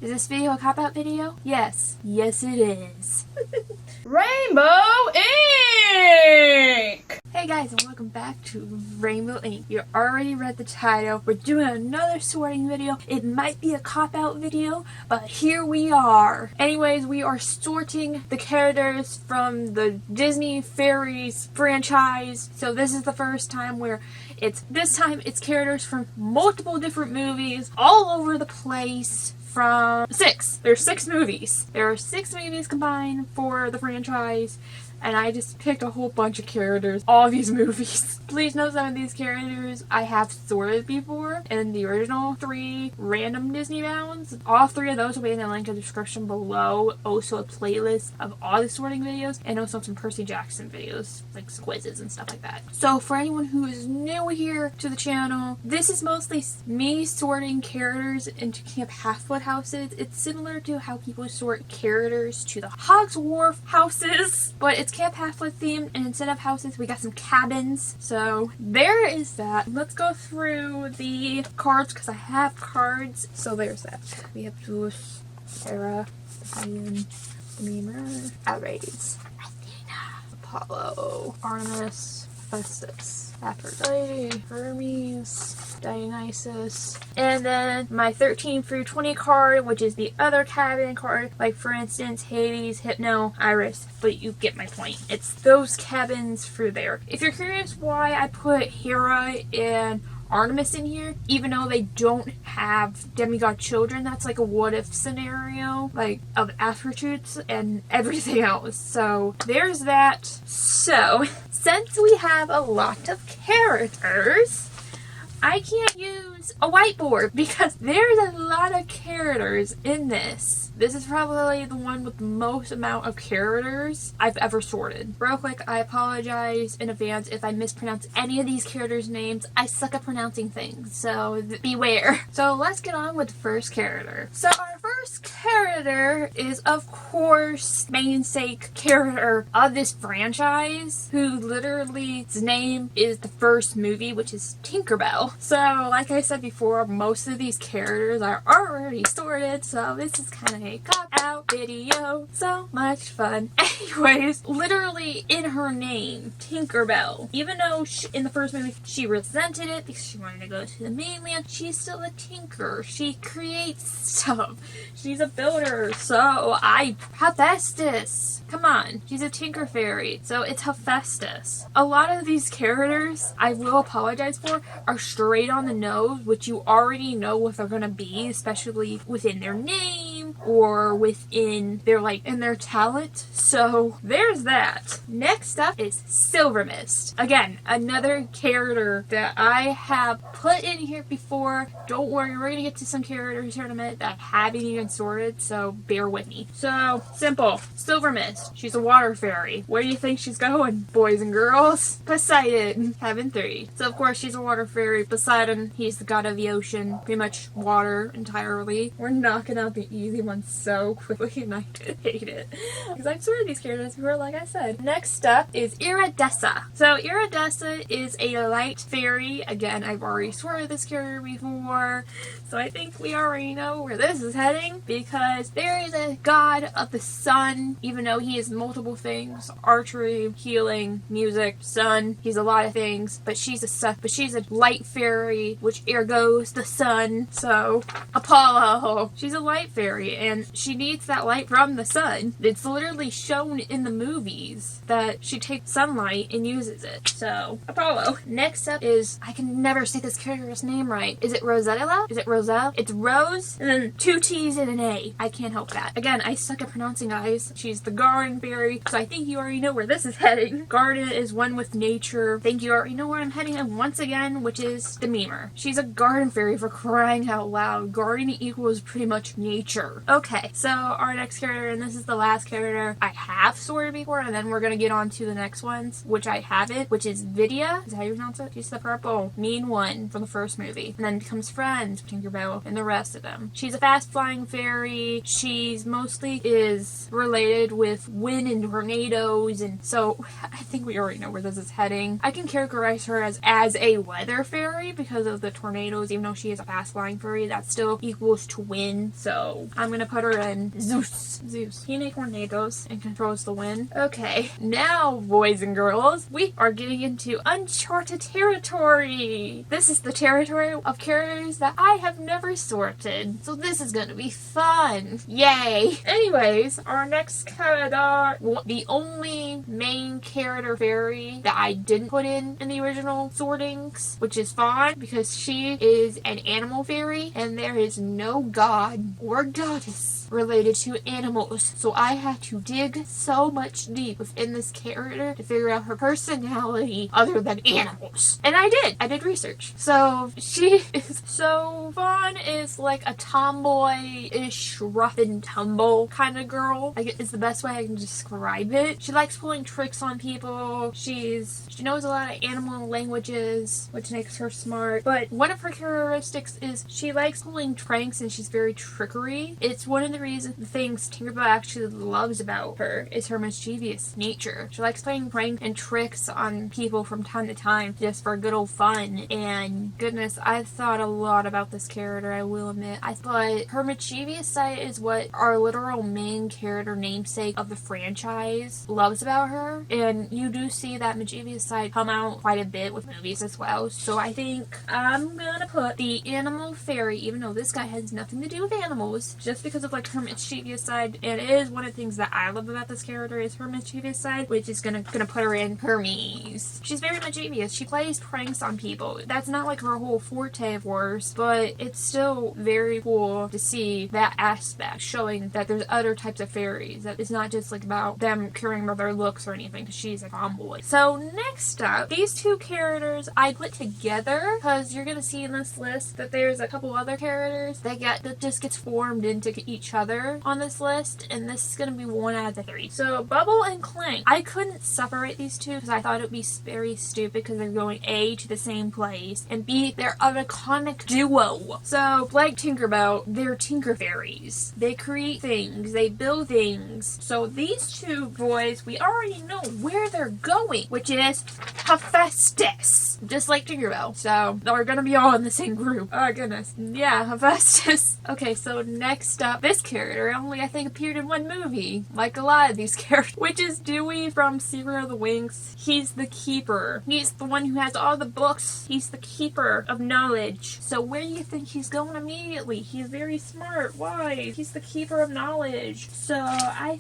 Is this video a cop-out video? Yes. Yes, it is. Rainbow Ink! Hey guys, and welcome back to Rainbow Ink. You already read the title. We're doing another sorting video. It might be a cop-out video, but here we are. Anyways, we are sorting the characters from the Disney Fairies franchise. So this is the first time where this time it's characters from multiple different movies all over the place. There's 6 movies. There are 6 movies combined for the franchise, and I just picked a whole bunch of characters, all these movies. Please know some of these characters I have sorted before in the original 3 random Disney bounds. All 3 of those will be in the link in the description below. Also a playlist of all the sorting videos, and also some Percy Jackson videos, like quizzes and stuff like that. So for anyone who is new here to the channel, this is mostly me sorting characters into Camp Half-Blood houses. It's similar to how people sort characters to the Hogsworth houses, but it's Camp Half-Blood themed, and instead of houses we got some cabins. So there is that. Let's go through the cards because I have cards. So there's that. We have Zeus, Hera, Ian, Demeter, Ares, Athena, Apollo, Artemis, Festus, Aphrodite, Hermes, Dionysus, and then my 13 through 20 card, which is the other cabin card, like for instance Hades, Hypno, Iris, but you get my point. It's those cabins through there. If you're curious why I put Hera and Artemis in here, even though they don't have demigod children, that's like a what if scenario, like of attributes and everything else. So there's that. So since we have a lot of characters, I can't use a whiteboard because there's a lot of characters in this. This is probably the one with the most amount of characters I've ever sorted. Real quick, I apologize in advance if I mispronounce any of these characters' names. I suck at pronouncing things, so beware. So let's get on with the first character. So our first character is, of course, namesake character of this franchise, who literally his name is the first movie, which is Tinkerbell. So like I said before, most of these characters are already sorted, so this is kind of a cop-out video. So much fun. Anyways, literally in her name, Tinkerbell, even though in the first movie she resented it because she wanted to go to the mainland, she's still a tinker. She creates stuff. She's a builder. So Hephaestus, come on, she's a tinker fairy, so it's Hephaestus. A lot of these characters, I will apologize for, are straight on the nose, which you already know what they're gonna be, especially within their name or within their in their talent. So there's that. Next up is Silver Mist. Again, another character that I have put in here before. Don't worry, we're gonna get to some characters here in a minute that I haven't even sorted, so bear with me. So simple. Silver Mist. She's a water fairy. Where do you think she's going, boys and girls? Poseidon. Cabin 3. So of course she's a water fairy. Poseidon, he's the god of the ocean. Pretty much water entirely. We're knocking out the easy ones so quickly, and I hate it because I've sorted these characters before, like I said. Next up is Iridessa. So Iridessa is a light fairy. Again, I've already sorted this character before, so I think we already know where this is heading, because there is a god of the sun, even though he is multiple things: archery, healing, music, sun. He's a lot of things, but she's a light fairy, which ergos the sun. So Apollo, she's a light fairy, and she needs that light from the sun. It's literally shown in the movies that she takes sunlight and uses it. So Apollo. Next up is, I can never say this character's name right. Is it Rosella? Is it Roselle? It's Rose, and then 2 T's and an A. I can't help that. Again, I suck at pronouncing, guys. She's the garden fairy, so I think you already know where this is heading. Garden is one with nature. I think you already know where I'm heading, and once again, which is Demeter. She's a garden fairy, for crying out loud. Garden equals pretty much nature. Okay, so our next character, and this is the last character I have sorted before, and then we're gonna get on to the next ones, which I haven't, which is Vidya. Is that how you pronounce it? She's the purple mean one from the first movie, and then becomes friends with Tinkerbell and the rest of them. She's a fast flying fairy. She's mostly is related with wind and tornadoes, and so I think we already know where this is heading. I can characterize her as a weather fairy because of the tornadoes. Even though she is a fast flying fairy, that still equals to wind, so I'm I'm gonna put her in Zeus. Zeus. He makes tornadoes and controls the wind. Okay, now, boys and girls, we are getting into uncharted territory. This is the territory of characters that I have never sorted. So this is gonna be fun. Yay! Anyways, our next character, the only main character fairy that I didn't put in the original sortings, which is fine because she is an animal fairy and there is no god or goddess related to animals. So I had to dig so much deep within this character to figure out her personality other than animals. And I did. I did research. So she is so fun. Is like a tomboy-ish, rough and tumble kind of girl. I guess is the best way I can describe it. She likes pulling tricks on people. She knows a lot of animal languages, which makes her smart. But one of her characteristics is she likes pulling pranks and she's very trickery. It's one of the things Tinkerbell actually loves about her is her mischievous nature. She likes playing pranks and tricks on people from time to time just for good old fun. And goodness, I've thought a lot about this character, I will admit. But her mischievous side is what our literal main character namesake of the franchise loves about her. And you do see that mischievous side come out quite a bit with movies as well. So I think I'm gonna put the animal fairy, even though this guy has nothing to do with animals, just because of like her mischievous side. And it is one of the things that I love about this character is her mischievous side, which is gonna put her in Hermes. She's very mischievous. She plays pranks on people. That's not like her whole forte, of course, but it's still very cool to see that aspect, showing that there's other types of fairies, that it's not just like about them caring about their looks or anything, because she's a tomboy. So next up, these two characters I put together because you're gonna see in this list that there's a couple other characters that just gets formed into each other on this list, and this is gonna be one out of the three. So Bubble and Clank, I couldn't separate these two because I thought it would be very stupid because they're going A, to the same place, and B, they're an iconic duo. So like Tinkerbell, they're Tinker Fairies. They create things, they build things. So these two boys, we already know where they're going, which is Hephaestus, just like Tinkerbell. So they're gonna be all in the same group. Oh goodness, yeah, Hephaestus. Okay, so next up, this character only I think appeared in one movie, like a lot of these characters, which is Dewey from Secret of the Winx. He's the keeper. He's the one who has all the books. He's the keeper of knowledge. So where do you think he's going immediately? He's very smart. Why? He's the keeper of knowledge. So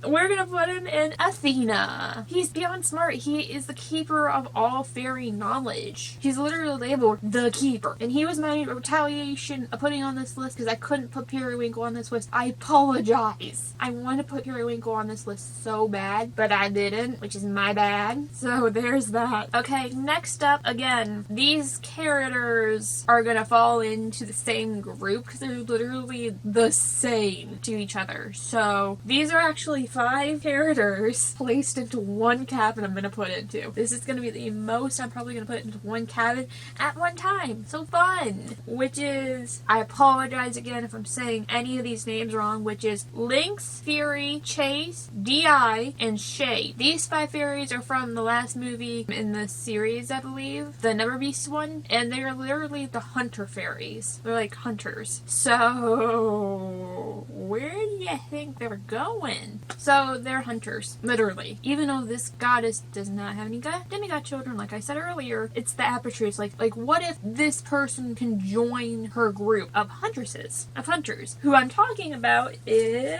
we're gonna put him in Athena. He's beyond smart. He is the keeper of all fairy knowledge. He's literally labeled the keeper. And he was my retaliation of putting on this list because I couldn't put Periwinkle on this list. I apologize. I want to put Periwinkle on this list so bad, but I didn't, which is my bad. So there's that. Okay, next up, again, these characters are gonna fall into the same group because they're literally the same to each other. So these are actually 5 characters placed into one cabin I'm gonna put into. This is gonna be the most I'm probably gonna put into one cabin at one time. So fun. Which is, I apologize again if I'm saying any of these names wrong, which is Lynx, Fury, Chase, Di, and Shay. These 5 fairies are from the last movie in the series, I believe, the Never Beast one, and they're literally the hunter fairies. They're like hunters. So where do you think they're going? So they're hunters, literally. Even though this goddess does not have any demigod children, like I said earlier, it's the apertures. Like what if this person can join her group of huntresses, of hunters? Who I'm talking about is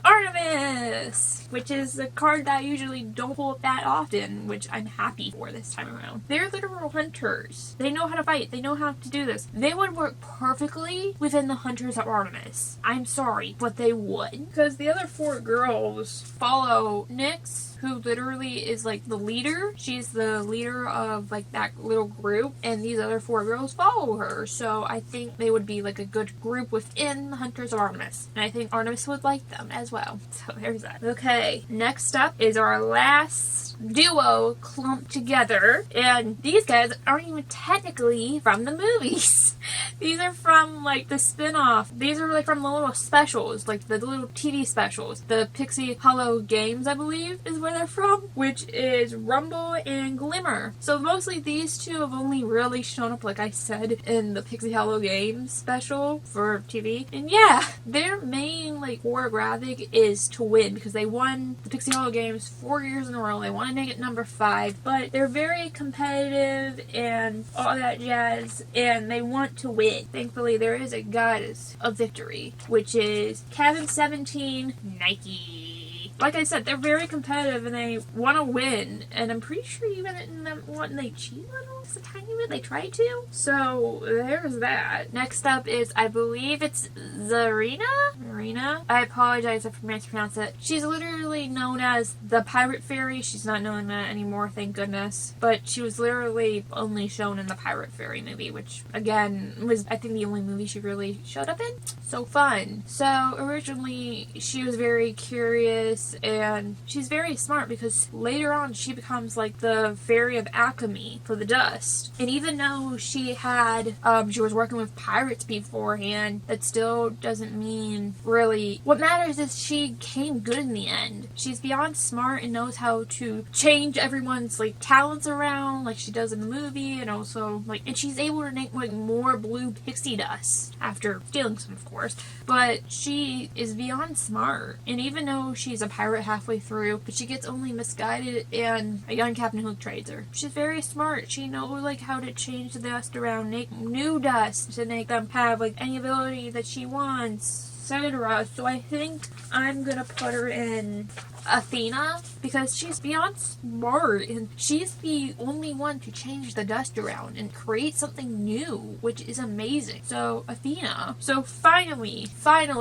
Artemis, which is a card that I usually don't pull up that often, which I'm happy for this time around. They're literal hunters. They know how to fight. They know how to do this. They would work perfectly within the hunters of Artemis. I'm sorry, but they would. Because the other 4 girls follow Nyx, who literally is like the leader. She's the leader of like that little group, and these other 4 girls follow her. So I think they would be like a good group within the Hunters of Artemis, and I think Artemis would like them as well. So there's that. Okay, Okay, next up is our last duo clumped together, and these guys aren't even technically from the movies. These are from like the spin-off. These are like from the little specials, like the little TV specials. The Pixie Hollow Games, I believe, is where they're from, which is Rumble and Glimmer. So mostly these two have only really shown up, like I said, in the Pixie Hollow Games special for TV. And yeah, their main like core graphic is to win, because they won the Pixie Hollow Games 4 years in a row. They want to make it number 5, but they're very competitive and all that jazz, and they want to win. Thankfully, there is a goddess of victory, which is Cabin 17 Nike. Like I said, they're very competitive and they want to win, and I'm pretty sure even in them when they cheat a little, just a tiny bit, they try to. So there's that. Next up is, I believe it's Zarina? Marina? I apologize if I mispronounced it. She's literally known as the Pirate Fairy. She's not known that anymore, thank goodness. But she was literally only shown in the Pirate Fairy movie, which again was, I think, the only movie she really showed up in. So fun. So originally she was very curious, and she's very smart, because later on she becomes like the fairy of alchemy for the dust. And even though she had she was working with pirates beforehand, that still doesn't mean really. What matters is she came good in the end. She's beyond smart and knows how to change everyone's like talents around, like she does in the movie, and also like, and she's able to make like more blue pixie dust after stealing some, of course. But she is beyond smart, and even though she's a pirate halfway through, but she gets only misguided, and a young Captain Hook trades her. She's very smart. She knows like how to change the dust around, make new dust to make them have like any ability that she wants, etc. So I think I'm gonna put her in Athena, because she's beyond smart and she's the only one to change the dust around and create something new, which is amazing. So Athena. So finally,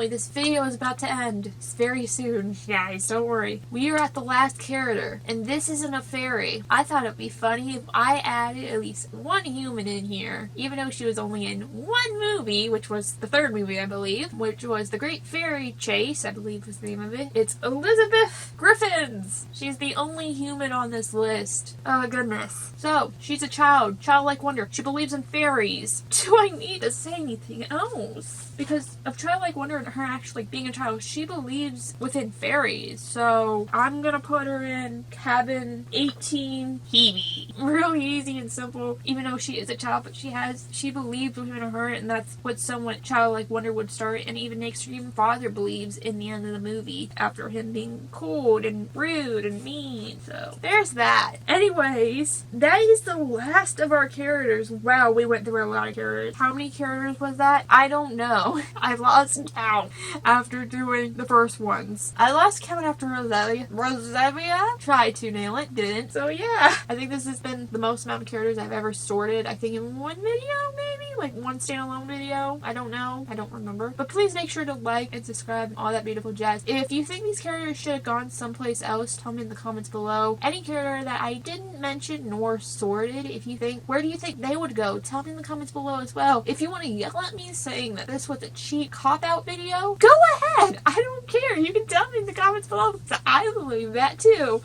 this video is about to end. It's very soon, guys, don't worry. We are at the last character, and this isn't a fairy. I thought it'd be funny if I added at least one human in here, even though she was only in one movie, which was the 3rd movie, I believe, which was The Great Fairy Chase, I believe was the name of it. It's Elizabeth Griffins. She's the only human on this list. Oh goodness. So, she's a childlike wonder. She believes in fairies. Do I need to say anything else? Because of childlike wonder and her actually being a child, she believes within fairies. So, I'm gonna put her in Cabin 18 Hebe. Really easy and simple, even though she is a child, but she believes within her, and that's what somewhat childlike wonder would start, and even makes her even father believes in the end of the movie, after him being cold and rude and mean. So there's that. Anyways, that is the last of our characters. Wow, we went through a lot of characters. How many characters was that? I don't know. I lost count after doing the first ones. I lost count after Rosevia. Tried to nail it, didn't. So yeah, I think this has been the most amount of characters I've ever sorted. I think in one video, maybe? Like one standalone video? I don't know. I don't remember. But please make sure to like and subscribe, all that beautiful jazz. If you think these characters should have gone someplace else, tell me in the comments below. Any character that I didn't mention nor sorted, if you think, where do you think they would go? Tell me in the comments below as well. If you want to yell at me saying that this was a cheat cop-out video, go ahead! I don't care. You can tell me in the comments below, because I believe that too.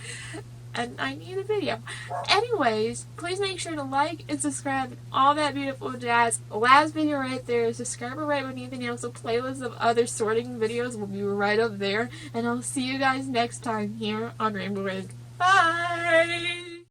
And I need a video. Anyways, please make sure to like and subscribe, all that beautiful jazz. Last video right there. Subscribe right beneath it. Also, playlist of other sorting videos will be right up there. And I'll see you guys next time here on Rainbow Rig. Bye!